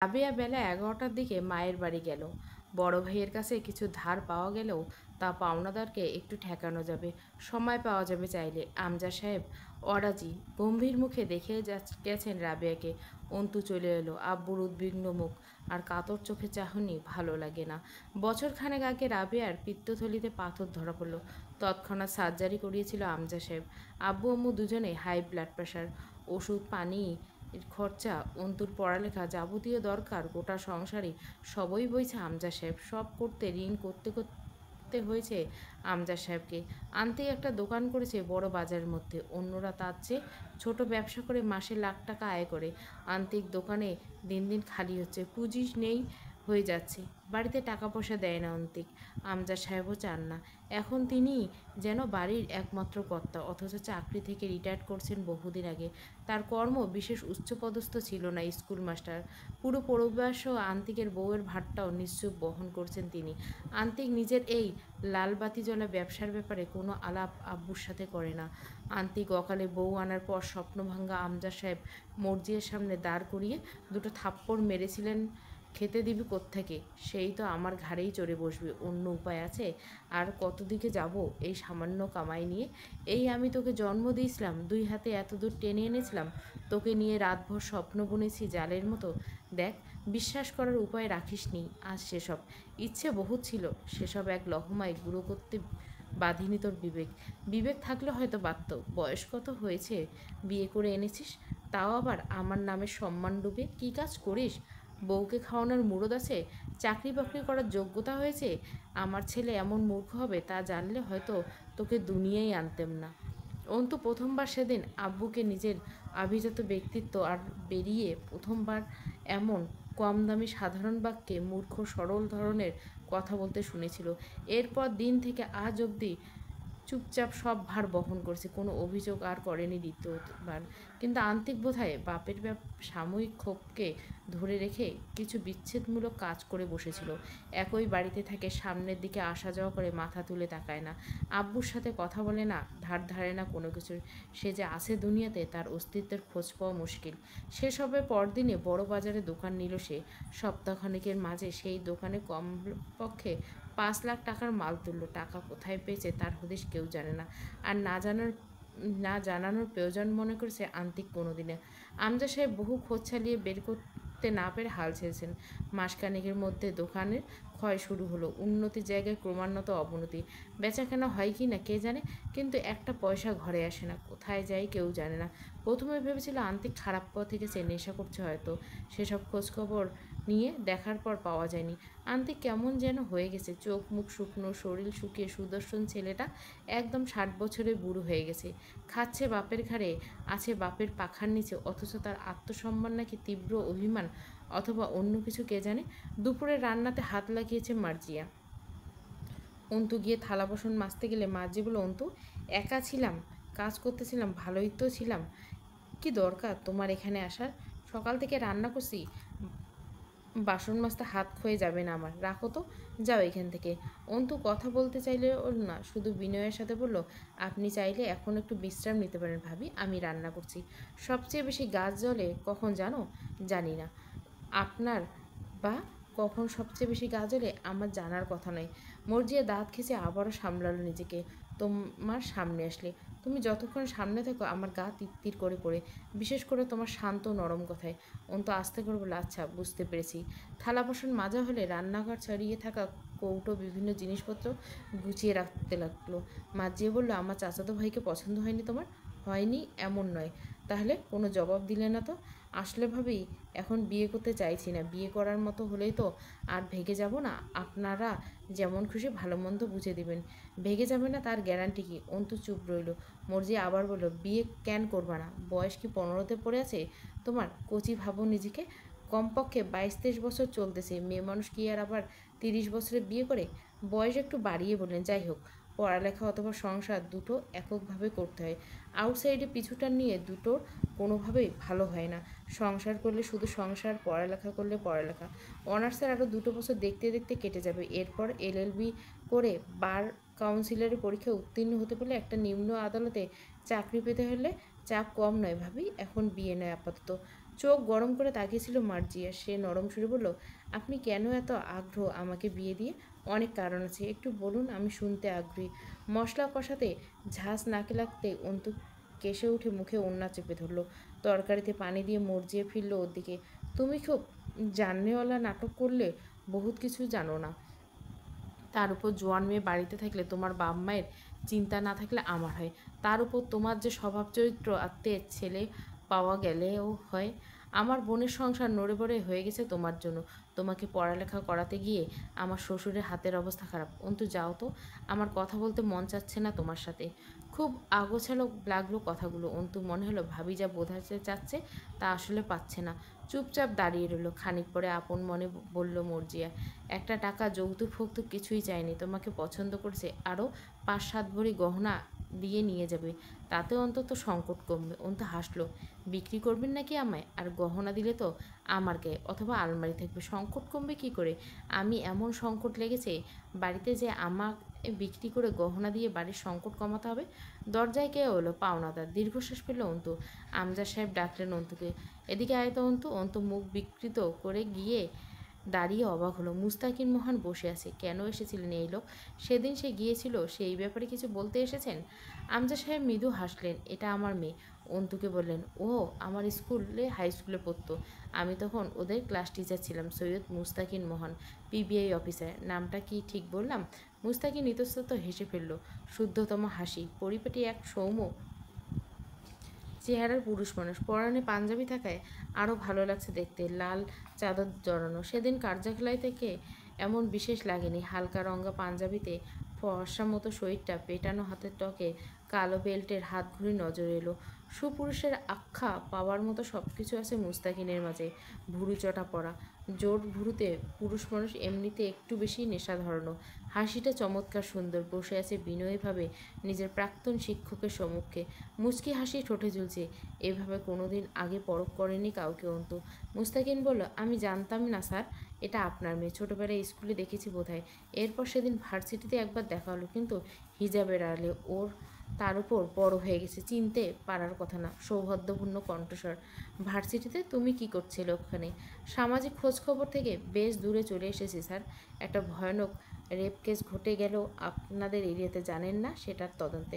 রাবেয়া বেলা 11টার দিকে মায়ের বাড়ি গেল। বড় ভাইয়ের কাছে কিছু ধার পাওয়া গেলেও তা পাওনাদারকে একটু ঠেকানো যাবে, সময় পাওয়া যাবে চাইলে। আমজা সাহেব অরাজি গম্ভীর মুখে দেখে গেছেন রাবেয়াকে। অন্তু চলে এলো। আব্বুর উদ্বিগ্ন মুখ আর কাতর চোখে চাহনি ভালো লাগে না। বছরখানেক আগে রাবেয়ার পিত্তথলিতে পাথর ধরা পড়ল। তৎক্ষণাৎ সার্জারি করিয়েছিল আমজা সাহেব। আব্বু আম্মু দুজনেই হাই ব্লাড প্রেশার, ওষুধ পানি এর খরচা, অন্তুর পড়ালেখা, যাবতীয় দরকার, গোটা সংসারে সবই বইছে আমজা সাহেব। সব করতে ঋণ করতে করতে হয়েছে আমজা সাহেবকে। আনতেই একটা দোকান করেছে বড় বাজারের মধ্যে। অন্যরা তার চেয়ে ছোট ব্যবসা করে মাসে লাখ টাকা আয় করে। আন্তিক দোকানে দিন দিন খালি হচ্ছে, পুঁজি নেই হয়ে যাচ্ছে। বাড়িতে টাকা পয়সা দেয় না অন্তিক। আমজাদ সাহেবও চান না। এখন তিনি যেন বাড়ির একমাত্র কর্তা, অথচ চাকরি থেকে রিটায়ার করছেন বহুদিন আগে। তার কর্ম বিশেষ উচ্চপদস্থ ছিল না, স্কুল মাস্টার। পুরো পরিবার ও আন্তিকের বউয়ের ভারটাও নিশ্চুপ বহন করছেন তিনি। আন্তিক নিজের এই লালবাতি জ্বলা ব্যবসার ব্যাপারে কোনো আলাপ আব্বুর সাথে করে না। আন্তিক অকালে বউ আনার পর স্বপ্নভাঙ্গা আমজাদ সাহেব মর্জিয়ার সামনে দাঁড় করিয়ে দুটো থাপ্পড় মেরেছিলেন। খেতে দিবি কোত্থেকে? সেই তো আমার ঘাড়েই চড়ে বসবে, অন্য উপায় আছে? আর কত দিকে যাব এই সামান্য কামাই নিয়ে? এই আমি তোকে জন্ম দিয়েছিলাম, দুই হাতে এত দূর টেনে এনেছিলাম, তোকে নিয়ে রাতভর স্বপ্ন বুনেছি জালের মতো। দেখ, বিশ্বাস করার উপায় রাখিসনি আজ সেসব। ইচ্ছে বহুত ছিল, সেসব এক লহমায় গুঁড়ো করতে বাঁধিনি তোর বিবেক। বিবেক থাকলে হয়তো বাধ্য। বয়স কত হয়েছে, বিয়ে করে এনেছিস, তাও আবার আমার নামে সম্মান ডুবে। কী কাজ করিস? বউকে খাওয়ানোর মুরদ আছে? চাকরি বাকরি করার যোগ্যতা হয়েছে? আমার ছেলে এমন মূর্খ হবে তা জানলে হয়তো তোকে দুনিয়ায় আনতেম না। অন্তু প্রথমবার সেদিন আব্বুকে নিজের আভিজাত ব্যক্তিত্ব আর বেরিয়ে প্রথমবার এমন কম দামি সাধারণ বাক্যে মূর্খ সরল ধরনের কথা বলতে শুনেছিল। এরপর দিন থেকে আজ অবধি চুপচাপ সব ভার বহন করছে, কোনো অভিযোগ আর করেনি দ্বিতীয়বার। কিন্তু আন্তিক বোধহয় বাপের সাময়িক ক্ষোভকে ধরে রেখে কিছু বিচ্ছেদমূলক কাজ করে বসেছিল। একই বাড়িতে থাকে, সামনের দিকে আসা যাওয়া করে, মাথা তুলে তাকায় না, আব্বুর সাথে কথা বলে না, ধার ধারে না কোনো কিছুর। সে যে আছে দুনিয়াতে তার অস্তিত্বের খোঁজ পাওয়া মুশকিল। সেসবের পরদিনে বড় বাজারে দোকান নিল সে। সপ্তাহখানেকের মাঝে সেই দোকানে কমপক্ষে 5 লাখ টাকার মাল তুলল। টাকা কোথায় পেয়েছে তার হদিশ কেউ জানে না। আর না জানানোর প্রয়োজন মনে করেছে আন্তিক কোনোদিনে। আমজা সাহেব বহু খোঁজ চালিয়ে বের করতে না পেরে হাল ছেড়েছেন। মাসখানেকের মধ্যে দোকানের ক্ষয় শুরু হলো। উন্নতির জায়গায় ক্রমান্বত অবনতি। বেচাকেনা হয় কি না কে জানে, কিন্তু একটা পয়সা ঘরে আসে না। কোথায় যায় কেউ জানে না। প্রথমে ভেবেছিল আন্তিক খারাপ পথে গেছে, নেশা করছে হয়তো। সেসব খোঁজখবর নিয়ে দেখার পর পাওয়া যায়নি। আন্তিক কেমন যেন হয়ে গেছে, চোখ মুখ শুকনো, শরীর শুকিয়ে। সুদর্শন ছেলেটা একদম 60 বছরের বুড়ো হয়ে গেছে। খাচ্ছে বাপের ঘাড়ে, আছে বাপের পাখার নিচে, অথচ তার আত্মসম্মান নাকি তীব্র অভিমান অথবা অন্য কিছু কে জানে। দুপুরে রান্নাতে হাত লাগিয়েছে মার্জিয়া। অন্তু গিয়ে থালা বাসন মাজতে গেলে মার্জি বলল, অন্তু, একা ছিলাম, কাজ করতেছিলাম, ভালোই তো ছিলাম, কি দরকার তোমার এখানে আসার? সকাল থেকে রান্না করছি, বাসন মাজতে হাত ক্ষয়ে যাবে না আমার, রাখো তো, যাও এখান থেকে। অন্তু কথা বলতে চাইলে ওর না, শুধু বিনয়ের সাথে বলল, আপনি চাইলে এখন একটু বিশ্রাম নিতে পারেন ভাবি, আমি রান্না করছি। সবচেয়ে বেশি গাছ জ্বলে কখন জানো? জানি না। আপনার বা কখন সবচেয়ে বেশি গা জ্বলে আমার জানার কথা নয়। মর্জিয়া দাঁত খেঁচে আবারও সামলালো নিজেকে। তোমার সামনে আসলে, তুমি যতক্ষণ সামনে থাকো আমার গা তিত্তির করে পড়ে, বিশেষ করে তোমার শান্ত নরম কথায়। অন্তু আস্তে করে বলে, আচ্ছা বুঝতে পেরেছি। থালা বাসন মাজা হলে রান্নাঘর ছড়িয়ে থাকা কৌটো বিভিন্ন জিনিসপত্র গুছিয়ে রাখতে লাগলো। মাজিয়ে বলল, আমার চাচাতো ভাইকে পছন্দ হয়নি তোমার? হয়নি এমন নয়। তাহলে কোনো জবাব দিলে না তো? আসলে ভাবি, এখন বিয়ে করতে চাইছি না। বিয়ে করার মতো হলেই তো আর ভেগে যাব না। আপনারা যেমন খুশি ভালো মন্দ বুঝে দিবেন। ভেগে যাবে না তার গ্যারান্টি কি? অন্তু চুপ রইল। মর্জিয়া আবার বলল, বিয়ে কেন করবা না? বয়স কি 15তে পড়ে আছে তোমার? কচি ভাবো নিজেকে। কমপক্ষে 22-23 বছর চলতেছে, মেয়ে মানুষ কি আর আবার 30 বছরে বিয়ে করে? বয়স একটু বাড়িয়ে বললেন। যাই হোক, পড়ালেখা অথবা সংসার দুটো এককভাবে করতে হয়। আউটসাইডে পিছুটান নিয়ে দুটোর কোনোভাবেই ভালো হয় না। সংসার করলে শুধু সংসার, পড়ালেখা করলে পড়ালেখা। অনার্সের আরও 2 বছর দেখতে দেখতে কেটে যাবে। এরপর এলএলবি করে বার কাউন্সিলের পরীক্ষা উত্তীর্ণ হতে পারলে একটা নিম্ন আদালতে চাকরি পেতে হলে চাপ কম নয় ভাবি। এখন বিয়ে নয় আপাতত, চোখ গরম করে তাকিয়েছিল মার্জিয়া। সে নরম সুরে বলল, আপনি কেন এত আগ্রহ আমাকে বিয়ে দিয়ে? অনেক কারণ আছে, একটু বলুন, আমি শুনতে আগ্রহী। মশলা কষাতে ঝাঁজ নাকে লাগতে অন্তু কেসে উঠে মুখে ওড়না চেপে ধরলো। তরকারিতে পানি দিয়ে মর্জিয়ে ফিরল ওর দিকে। তুমি খুব জাননেওয়ালা নাটক করলে, বহুত কিছু জানো না। তার উপর জোয়ান মেয়ে বাড়িতে থাকলে তোমার বাপ মায়ের চিন্তা না থাকলে আমার হয়। তার উপর তোমার যে স্বভাব চরিত্র, আত্মীয় ছেলে পাওয়া গেলেও হয়। আমার বোনের সংসার নড়ে বড়ে হয়ে গেছে তোমার জন্য। তোমাকে পড়ালেখা করাতে গিয়ে আমার শ্বশুরের হাতের অবস্থা খারাপ। অন্তু যাও তো, আমার কথা বলতে মন চাচ্ছে না তোমার সাথে। খুব আগোছালো লাগলো কথাগুলো। অন্তু মনে হলো ভাবি যা বোঝাতে চাচ্ছে তা আসলে পাচ্ছে না। চুপচাপ দাঁড়িয়ে রইল। খানিক পরে আপন মনে বলল মর্জিয়া, একটা টাকা যৌতুক ফৌতুক কিছুই চায়নি, তোমাকে পছন্দ করেছে, আরও 5-7 ভরি গহনা দিয়ে নিয়ে যাবে, তাতে অন্তত সংকট কমবে। অন্ত হাসলো। বিক্রি করবেন নাকি আমায়? আর গহনা দিলে তো আমার গায়ে অথবা আলমারি থাকবে, সংকট কমবে কি করে? আমি এমন সংকট লেগেছে বাড়িতে যে আমাকে বিক্রি করে গহনা দিয়ে বাড়ির সংকট কমাতে হবে। দরজায় কে হলো? পাওনাদার। দীর্ঘশ্বাস ফেলল অন্তু। আমজাদ সাহেব ডাকলেন অন্তুকে। এদিকে আয় তো অন্তু। অন্তু মুখ বিকৃত করে গিয়ে দাঁড়িয়ে অবাক হলো। মুস্তাকিন মহান বসে আছে। কেন এসেছিলেন এই লোক? সেদিন সে গিয়েছিল, সেই ব্যাপারে কিছু বলতে এসেছেন? আমজাদ সাহেব মৃদু হাসলেন। এটা আমার মেয়ে। অন্তুকে বললেন, ও আমার স্কুলে হাই স্কুলে পড়তো। আমি তখন ওদের ক্লাস টিচার ছিলাম। সৈয়দ মুস্তাকিন মোহন, পিবিআই অফিসার। নামটা কি ঠিক বললাম? মুস্তাকিন ইতস্তত হেসে ফেলল। শুদ্ধতম হাসি। পরিপাটি এক সৌম্য চেহারার পুরুষ মানুষ। পরনে পাঞ্জাবি থাকায় আরও ভালো লাগছে দেখতে। লাল চাদর জড়ানো। সেদিন কার্যালয় থেকে এমন বিশেষ লাগেনি। হালকা রঙা পাঞ্জাবিতে ফর্সা মতো শরীরটা, পেটানো হাতের টকে কালো বেল্টের হাত ঘুরি নজরে এলো। সুপুরুষের আখ্যা পাওয়ার মতো সব কিছু আছে মুস্তাকিনের মাঝে। ভুরু চটা পড়া, জোর ভুরুতে পুরুষ মানুষ এমনিতে একটু বেশি নেশা ধরানো। হাসিটা চমৎকার সুন্দর। বসে আছে বিনয়ীভাবে নিজের প্রাক্তন শিক্ষকের সম্মুখে। মুচকি হাসি ঠোঁটে ঝুলছে। এভাবে কোনোদিন আগে পরখ করেনি কাউকে অন্তু। মুস্তাকিন বলল, আমি জানতাম না স্যার এটা আপনার মেয়ে। ছোটোবেলায় স্কুলে দেখেছি বোধহয়। এরপর সেদিন ভার্সিটিতে একবার দেখা হলো, কিন্তু হিজাবের আড়ালে। ওর তার উপর বড় হয়ে গেছে, চিনতে পারার কথা না। সৌহার্দ্যপূর্ণ কণ্ঠস্বর। ভার্সিটিতে তুমি কি করছিলে ওখানে? সামাজিক খোঁজখবর থেকে বেশ দূরে চলে এসেছি স্যার। একটা ভয়ানক রেপ কেস ঘটে গেল আপনাদের এরিয়াতে, জানেন না? সেটার তদন্তে।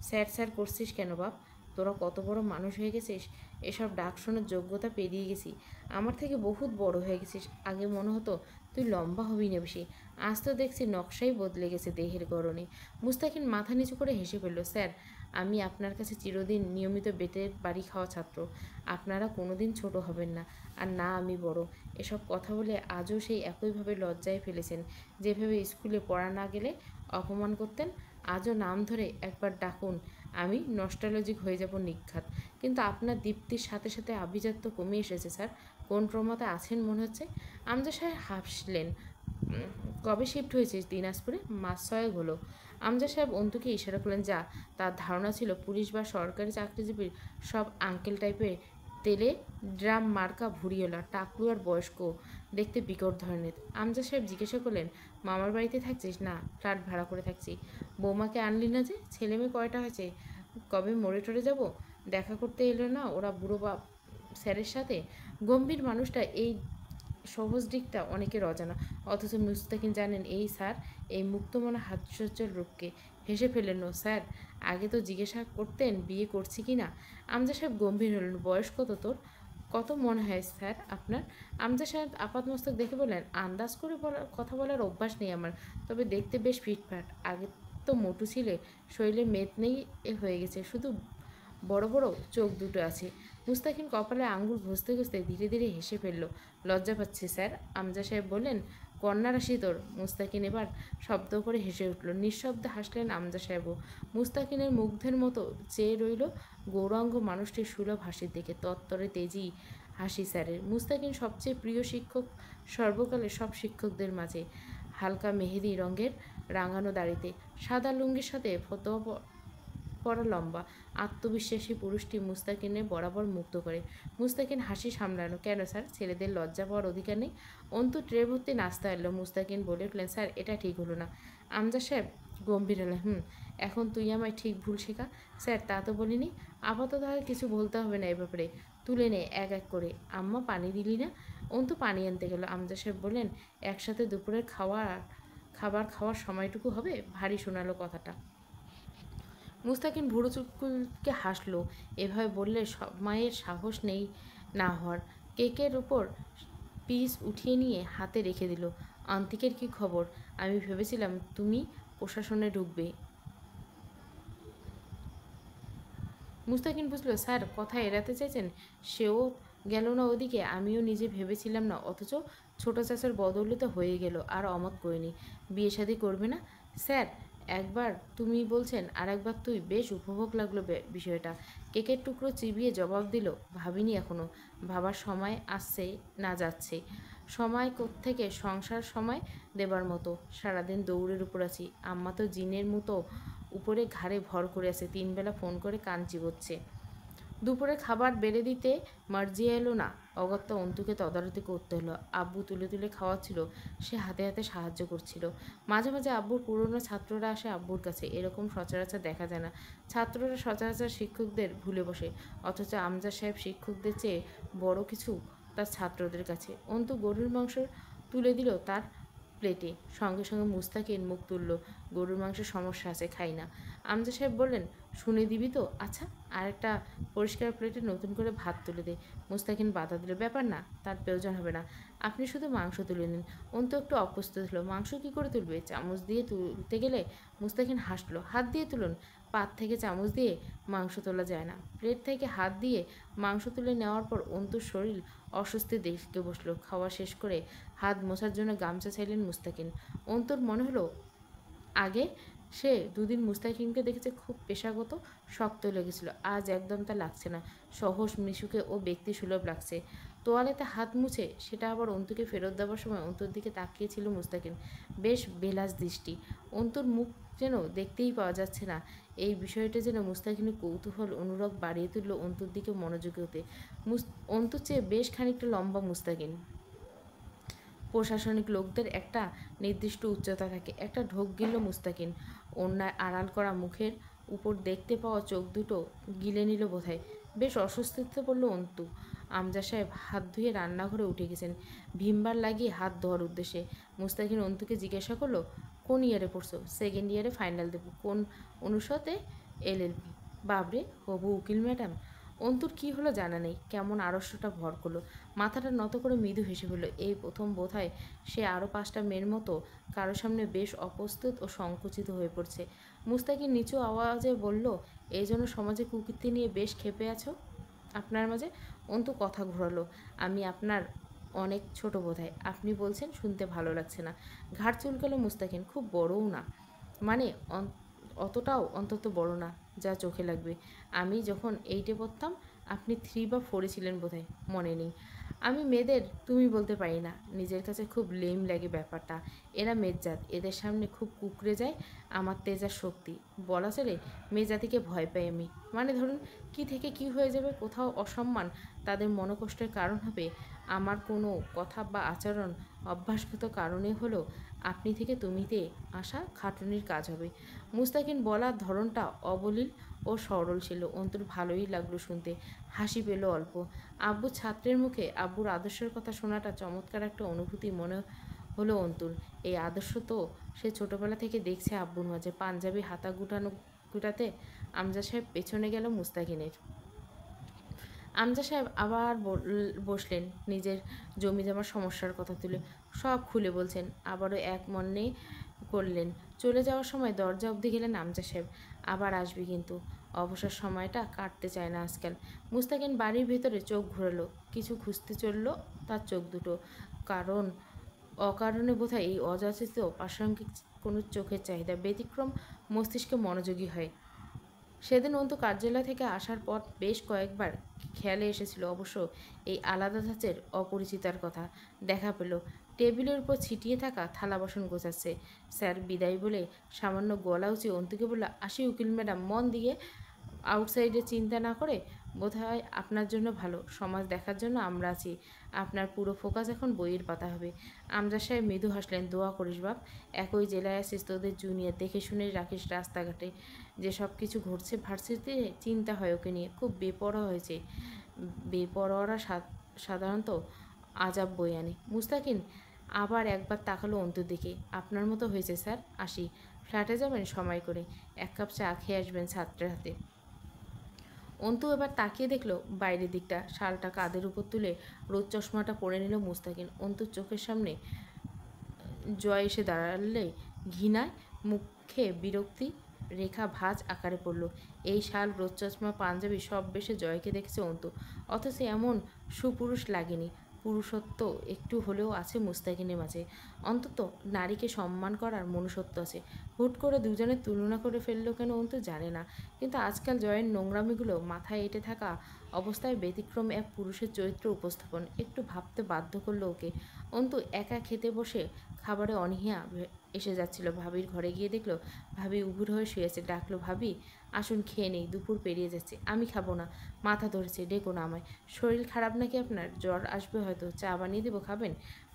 স্যার স্যার করছিস কেন বাপ? তোরা কত বড় মানুষ হয়ে গেছিস, এসব ডাক শোনার যোগ্যতা পেরিয়ে গেছি। আমার থেকে বহুত বড় হয়ে গেছিস। আগে মনে হতো তুই লম্বা হবি না বেশি, আজ তো দেখছি নকশাই বদলে গেছে দেহের গড়নে। মুস্তাকিন মাথা নিচু করে হেসে ফেলল। স্যার, আমি আপনার কাছে চিরদিন নিয়মিত বেতের বাড়ি খাওয়া ছাত্র। আপনারা কোনোদিন ছোট হবেন না, আর না আমি বড়। এসব কথা বলে আজও সেই একইভাবে লজ্জায় ফেলেছেন, যেভাবে স্কুলে পড়া না গেলে অপমান করতেন। আজও নাম ধরে একবার ডাকুন, আমি নস্টালজিক হয়ে যাব নিঘাত। কিন্তু আপনার দীপ্তির সাথে সাথে আভিজাত্য কমে এসেছে স্যার। কোন ট্রমাতে আছেন মনে হচ্ছে? আমজাদ সাহেব হাসলেন। কবে শিফট হয়েছিস দিনাজপুরে? মাস 6 হলো। আমজাদ সাহেব অন্তুকে ইশারা করলেন যা। তার ধারণা ছিল পুলিশ বা সরকারি চাকরিজীবীর সব আঙ্কেল টাইপের, তেলে ড্রাম মার্কা ভুড়িওলা, টাকলু আর বয়স্ক, দেখতে বিকট ধরনের। আমজাদ সাহেব জিজ্ঞাসা করলেন, মামার বাড়িতে থাকছিস? না, ফ্ল্যাট ভাড়া করে থাকছি। বৌমাকে আনলি না যে? ছেলে মেয়ে কয়টা হয়েছে? কবে মোড়ে টোড়ে যাবো? দেখা করতে এলো না ওরা বুড়ো বাপ স্যারের সাথে? গম্ভীর মানুষটা এই সহজ দিকটা অনেকের অজানা, অথচ মুস্তাকিন জানেন এই স্যার এই মুক্তমনা হাস্যোজ্জ্বল রূপকে। হেসে ফেললেন। ও স্যার, আগে তো জিজ্ঞাসা করতেন বিয়ে করছি কি না। আমজা সাহেব গম্ভীর হলেন। বয়স কত তোর? কত মনে হয় স্যার আপনার? আমজা সাহেব আপাতমস্তক দেখে বললেন, আন্দাজ করে কথা বলার অভ্যাস নেই আমার, তবে দেখতে বেশ ফিটফাট। আগে তো মোটু ছিলে, শরীরে মেদ নেই হয়ে গেছে, শুধু বড় বড় চোখ দুটো আছে। মুস্তাকিন কপালে আঙ্গুল ঘষতে ঘষতে ধীরে ধীরে হেসে ফেলল। লজ্জা পাচ্ছে স্যার। আমজা সাহেব বললেন, কন্যা রাশি তোর? মুস্তাকিন এবার শব্দ করে হেসে উঠল। নিঃশব্দে হাসলেন আমজা সাহেবও। মুস্তাকিনের মুগ্ধের মতো চেয়ে রইল গৌরাঙ্গ মানুষটির সুলভ হাসির দিকে। তত্তরে তেজি হাসি স্যারের। মুস্তাকিন সবচেয়ে প্রিয় শিক্ষক সর্বকালের সব শিক্ষকদের মাঝে। হালকা মেহেদি রঙের রাঙানো দাড়িতে, সাদা লুঙ্গির সাথে ফতোয়া পরা লম্বা আত্মবিশ্বাসী পুরুষটি মুস্তাকিনের বরাবর মুগ্ধ করে। মুস্তাকিন হাসি সামলানো। কেন স্যার, ছেলেদের লজ্জা পাওয়ার অধিকার নেই? অন্তু ট্রে ভর্তি নাস্তা এলো। মুস্তাকিন বলে উঠলেন, স্যার এটা ঠিক হলো না। আমজা সাহেব গম্ভীর হলেন। এখন তুই আমায় ঠিক ভুল শেখা। স্যার তা তো বলিনি। আপাতত আর কিছু বলতে হবে না এ ব্যাপারে। তুলে নেয় এক এক করে। আম্মা পানি দিলি না? অন্তু পানি আনতে গেল। আমজা সাহেব বললেন, একসাথে দুপুরের খাবার খাওয়ার সময়টুকু হবে? ভারী শোনালো কথাটা। মুস্তাকিন ভুরু চুটকুলকে হাসলো। এভাবে বললে মায়ের সাহস নেই না হওয়ার। কেকের উপর পিস উঠিয়ে নিয়ে হাতে রেখে দিল। আন্তিকের কি খবর? আমি ভেবেছিলাম তুমি প্রশাসনে ঢুকবে। মুস্তাকিন বুঝলো স্যার কথা এড়াতে চাইছেন। সেও গেল না ওদিকে, আমিও নিজে ভেবেছিলাম না, অথচ ছোট চাচার বদৌলতে হয়ে গেল। আর অমত করিনি। বিয়ে শাদী করবে না? স্যার একবার তুমি বলছেন আর একবার তুই, বেশ উপভোগ লাগলো বিষয়টা। কেকের টুকরো চিবিয়ে জবাব দিল, ভাবিনি এখনো। ভাবার সময় আসছে না যাচ্ছে। সময় থেকে সংসার সময় দেবার মতো। সারাদিন দৌড়ের উপর আছি। আম্মা তো জিনের মতো উপরে ঘাড়ে ভর করে আছে, 3 বেলা ফোন করে কান চিবোচ্ছে। দুপুরে খাবার বেড়ে দিতে মার্জিয়া এলো না। অগত্যা অন্তুকে তদারতি করতে হলো। আব্বু তুলে তুলে খাওয়াচ্ছিল, সে হাতে হাতে সাহায্য করছিল। মাঝে মাঝে আব্বুর পুরনো ছাত্ররা আসে আব্বুর কাছে, এরকম সচরাচর দেখা যায় না। ছাত্ররা সচরাচর শিক্ষকদের ভুলে বসে, অথচ আমজাদ সাহেব শিক্ষকদের চেয়ে বড় কিছু তার ছাত্রদের কাছে। অন্তু গরুর মাংস তুলে দিল তার প্লেটে। সঙ্গে সঙ্গে মুস্তাকিন মুখ তুলল, গরুর মাংসের সমস্যা আছে, খাই না। আমজা সাহেব বললেন, শুনে দিবি তো? আচ্ছা, আর একটা পরিষ্কার প্লেটে নতুন করে ভাত তুলে দে। মুস্তাকিন বাধা দিল, ব্যাপার না, তার প্রয়োজন হবে না, আপনি শুধু মাংস তুলে নিন। অন্তু একটু অপ্রস্তুত হলো, মাংস কী করে তুলবে? চামচ দিয়ে তুলতে গেলে মুস্তাকিন হাসলো, হাত দিয়ে তুলুন। পাত থেকে চামচ দিয়ে মাংস তোলা যায় না। প্লেট থেকে হাত দিয়ে মাংস তুলে নেওয়ার পর অন্তুর শরীর অস্বস্তি দেখে বসলো। খাওয়া শেষ করে হাত মোছার জন্য গামছা চাইলেন মুস্তাকিন। অন্তুর মনে হলো আগে সে দুদিন মুস্তাকিনকে দেখেছে, খুব পেশাগত, শক্ত লেগেছিল। আজ একদম তা লাগছে না, সহজ, মিশুকে ও ব্যক্তি সুলভ লাগছে। তোয়ালেতে হাত মুছে সেটা আবার অন্তুকে ফেরত দেওয়ার সময় অন্তুর দিকে তাকিয়েছিল মুস্তাকিন, বেশ বেলাস দৃষ্টি। অন্তুর মুখ যেন দেখতেই পাওয়া যাচ্ছে না। এই বিষয়টা যেন মুস্তাকিনের কৌতূহল অনুরাগ বাড়িয়ে তুলল অন্তুর দিকে মনোযোগী হতে। অন্তুর চেয়ে বেশ খানিকটা লম্বা মুস্তাকিন। প্রশাসনিক লোকদের একটা নির্দিষ্ট উচ্চতা থাকে। একটা ঢোক গিলল মুস্তাকিন। অন্যায় আড়াল করা মুখের উপর দেখতে পাওয়া চোখ দুটো গিলে নিল বোধহয়। বেশ অস্বস্তিতে পড়ল অন্তু। আমজা সাহেব হাত ধুয়ে রান্নাঘরে উঠে গেছেন ভিমবার লাগিয়ে হাত ধোয়ার উদ্দেশ্যে। মুস্তাকিন অন্তুকে জিজ্ঞাসা করলো, কোন ইয়ারে পড়ছো? সেকেন্ড ইয়ারে, ফাইনাল দেবো। কোন অনুষদে? এলএলবি। বাবরে, হবু উকিল ম্যাডাম। অন্তুর কী হলো জানা নেই, কেমন আড়ষ্টটা ভর করলো। মাথাটা নত করে মৃদু হেসে ফেলল। এই প্রথম বোধহয় সে আরও 5টা মেয়ের মতো কারো সামনে বেশ অপ্রস্তুত ও সংকুচিত হয়ে পড়ছে। মুস্তাকিন নিচু আওয়াজে বলল, এই জন্য সমাজে কুকীর্তি নিয়ে বেশ ক্ষেপে আছো আপনার মাঝে? অন্তু কথা ঘোরালো, আমি আপনার অনেক ছোট বোধহয়। আপনি বলছেন শুনতে ভালো লাগছে না। ঘাড় চুলকালো মুস্তাকিন, খুব বড়ও না, মানে অতটাও অন্তত বড় না যা চোখে লাগবে। আমি যখন 8-এ পড়তাম আপনি 3 বা 4-এ ছিলেন বোধহয়, মনে নেই। আমি মেয়েদের তুমি বলতে পারি না, নিজের কাছে খুব লেম লাগে ব্যাপারটা। এরা মেয়েজাত, এদের সামনে খুব কুকড়ে যায় আমার তেজার শক্তি। বলা চলে মেয়ে জাতিকে ভয় পাই আমি। মানে ধরুন কি থেকে কি হয়ে যাবে, কোথাও অসম্মান, তাদের মনোকষ্টের কারণ হবে আমার কোনো কথা বা আচরণ, অভ্যাসগত কারণে হলো আপনি থেকে তুমিতে আসা খাটুনির কাজ হবে। মুস্তাকিন বলার ধরনটা অবলীল ও সরল ছিল। অন্তুর ভালোই লাগলো শুনতে, হাসি পেল অল্প। আব্বুর ছাত্রের মুখে আব্বুর আদর্শের কথা শোনাটা চমৎকার একটা অনুভূতি মনে হলো অন্তুর। এই আদর্শ তো সে ছোটবেলা থেকে দেখছে আব্বুর মাঝে। পাঞ্জাবি হাতা গুটাতে আমজা সাহেব পেছনে গেল মুস্তাকিনের। আমজা সাহেব আবার বসলেন, নিজের জমি জমার সমস্যার কথা তুলে সব খুলে বলছেন। আবারও এক মনে করলেন। চলে যাওয়ার সময় দরজা অবধি গেলেন আমজা সাহেব, আবার আসবি কিন্তু। অবসর সময়টা কাটতে চায় না আজকাল। মুস্তাকিন বাড়ির ভেতরে চোখ ঘোরালো, কিছু খুঁজতে চলল তার চোখ দুটো। কারণ অকারণে বোধহয় এই অযাচিত প্রাসঙ্গিক কোনো চোখের চাহিদা ব্যতিক্রম মস্তিষ্কে মনোযোগী হয়। সেদিন অন্তু কার্যালয় থেকে আসার পর বেশ কয়েকবার খেয়ালে এসেছিল অবশ্য এই আলাদা ধাঁচের অপরিচিতার কথা। দেখা পেল টেবিলের উপর ছিটিয়ে থাকা থালা বাসন গোছাচ্ছে। স্যার বিদায় বলে সামান্য গলা উঁচিয়ে অন্তুকে বলল, আসি উকিল ম্যাডাম, মন দিয়ে, আউটসাইডে চিন্তা না করে বোধহয় আপনার জন্য ভালো, সমাজ দেখার জন্য আমরা আছি। আপনার পুরো ফোকাস এখন বইয়ের পাতা হবে। আমজাদ সাহেব মৃদু হাসলেন। দোয়া করিস বাপ, একই জেলায় আছিস, তোদের জুনিয়র, দেখে শুনে রাখিস রাস্তাঘাটে যে সব কিছু ঘটছে। ভার্সিটিতে চিন্তা হয় ওকে নিয়ে, খুব বেপরোয়া হয়েছে। বেপরোয়ারা সাধারণত আজাব বই আনে। মুস্তাকিন আবার একবার তাকালো অন্তুর দিকে। আপনার মতো হয়েছে স্যার, আসি। ফ্ল্যাটে যাবেন সময় করে, এক কাপ চা খেয়ে আসবেন ছাত্রের হাতে। অন্তু এবার তাকিয়ে দেখলো বাইরের দিকটা। শালটা কাঁধের উপর তুলে রোদ চশমাটা পরে নিল মুস্তাকিন। অন্তুর চোখের সামনে জয় এসে দাঁড়ালে ঘৃণায় মুখে বিরক্তি রেখা ভাঁজ আকারে পড়ল। এই শাল, রোদ চশমা, পাঞ্জাবি সব বেশে জয়কে দেখেছে অন্তু, অথচ এমন সুপুরুষ লাগেনি। পুরুষত্ব একটু হলেও আছে মুস্তাকিনের মাঝে, অন্তত নারীকে সম্মান করার মনুষ্যত্ব আছে। হুট করে দুজনের তুলনা করে ফেললো কেন অন্তু জানে না, কিন্তু আজকাল জয়ের নোংরামিগুলো মাথায় এঁটে থাকা অবস্থায় ব্যতিক্রম এক পুরুষের চরিত্র উপস্থাপন একটু ভাবতে বাধ্য করলো ওকে। অন্তু একা খেতে বসে খাবারে অনীহা এসে যাচ্ছিল। ভাবির ঘরে গিয়ে দেখলো ভাবি উপুর হয়ে শুয়েছে। ডাকলো, ভাবি আসুন খেয়ে নেই, দুপুর পেরিয়ে যাচ্ছে। আমি খাবো না, মাথা ধরেছে, ডেকো না আমায়। শরীর খারাপ নাকি আপনার? জ্বর আসবে হয়তো, চা বানিয়ে দেবো, খাবেন?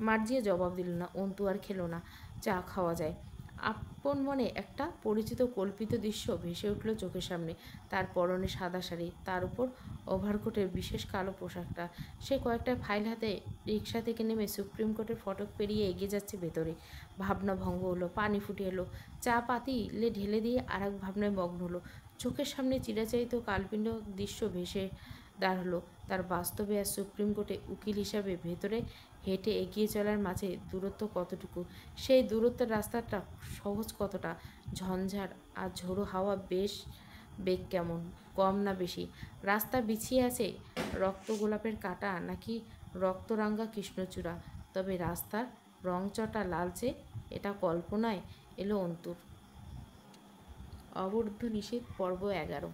মার্জিয়া জবাব দিল না। অন্তু আর খেলো না। চা খাওয়া যায়। আপন মনে একটা পরিচিত কল্পিত দৃশ্য ভেসে উঠল চোখের সামনে। তার পরনে সাদা শাড়ি, তার উপর ওভারকোটের বিশেষ কালো পোশাকটা। সে কয়েকটা ফাইল হাতে রিক্সা থেকে নেমে সুপ্রিম কোর্টের ফটক পেরিয়ে এগিয়ে যাচ্ছে ভেতরে। ভাবনা ভঙ্গ হলো, পানি ফুটে এলো। চা পাতিলে ঢেলে দিয়ে আর এক ভাবনায় মগ্ন হলো। চোখের সামনে চিরাচারিত কাল্পনিক দৃশ্য ভেসে দাঁড়ালো তার বাস্তবে। আর সুপ্রিম কোর্টে উকিল হিসাবে ভেতরে হেঁটে এগিয়ে চলার মাঝে দূরত্ব কতটুকু? সেই দূরত্বের রাস্তাটা সহজ কতটা? ঝঞ্ঝার আর ঝোড়ো হাওয়া বেশ বেগ কেমন, কম না বেশি? রাস্তা বিছিয়ে আছে রক্ত গোলাপের কাঁটা নাকি রক্তরাঙ্গা কৃষ্ণচূড়া? তবে রাস্তার রংচটা লালচে, এটা কল্পনায় এলো অন্তুর। অবরুদ্ধ নিষেধ, পর্ব 11।